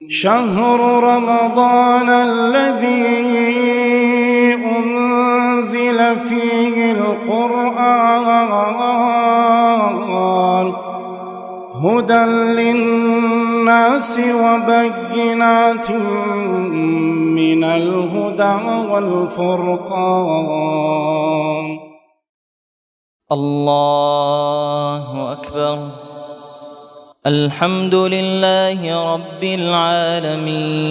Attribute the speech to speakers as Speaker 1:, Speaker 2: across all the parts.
Speaker 1: شهر رمضان الذي أنزل فيه القرآن هدى للناس وبينات من الهدى والفرقان.
Speaker 2: الله أكبر. الحمد لله رب العالمين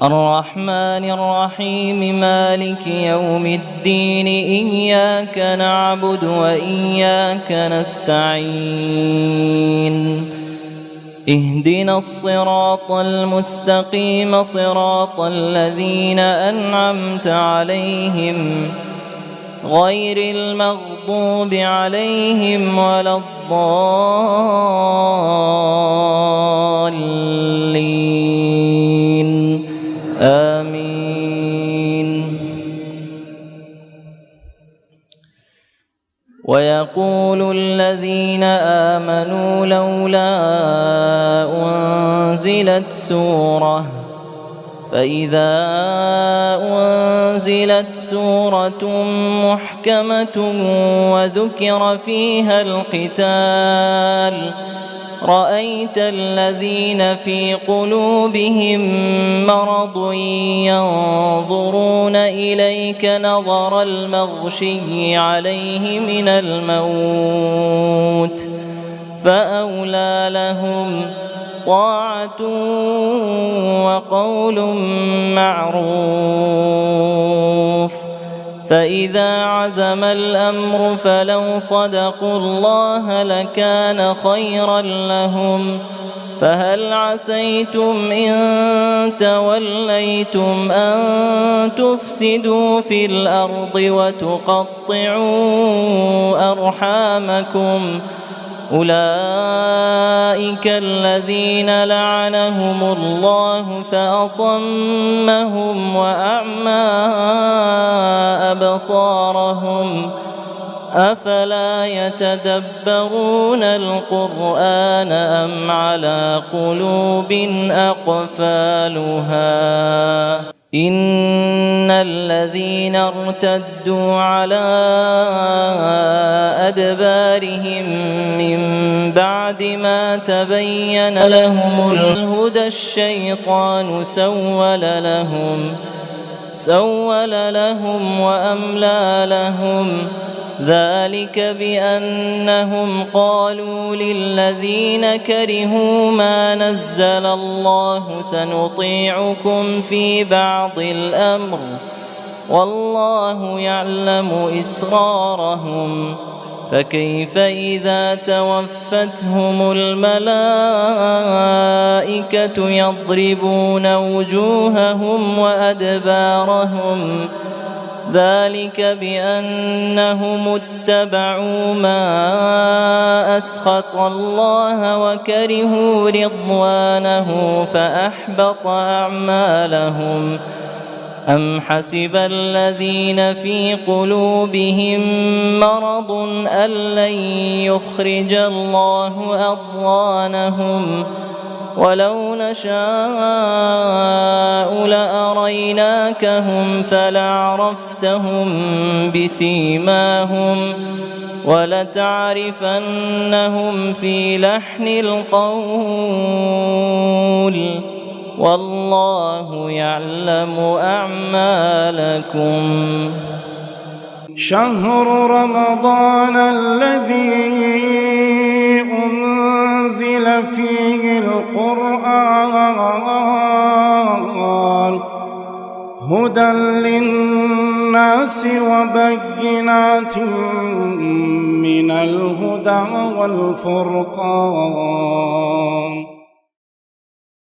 Speaker 2: الرحمن الرحيم مالك يوم الدين إياك نعبد وإياك نستعين اهدنا الصراط المستقيم صراط الذين أنعمت عليهم غير المغضوب عليهم ولا الضالين آمين. ويقول الذين آمنوا لولا أنزلت سورة فإذا أنزلت سورة محكمة وذكر فيها القتال رأيت الذين في قلوبهم مرض ينظرون إليك نظر المغشي عليه من الموت فأولى لهم طاعة وقول معروف. فإذا عزم الأمر فلو صدقوا الله لكان خيرا لهم. فهل عسيتم إن توليتم أن تفسدوا في الأرض وتقطعوا أرحامكم أولئك الذين لعنهم الله فأصمهم وأعمى أبصارهم أفلا يتدبرون القرآن أم على قلوب أقفالها. إن الذين ارتدوا على أدبارهم من بعد ما تبين لهم الهدى الشيطان سول لهم وأملى لهم ذلك بأنهم قالوا للذين كرهوا ما نزل الله سنطيعكم في بعض الأمر والله يعلم إسرارهم فكيف إذا توفتهم الملائكة يضربون وجوههم وأدبارهم ذلك بأنهم اتبعوا ما أسخط الله وكرهوا رضوانه فأحبط أعمالهم. أم حسب الذين في قلوبهم مرض أن لن يخرج الله أضغانهم ولو نشاء لأريناكهم فلعرفتهم بسيماهم ولتعرفنهم في لحن القول والله يعلم أعمالكم.
Speaker 1: شهر رمضان الذي أنزل فيه القرآن هدى للناس وبينات من الهدى والفرقان.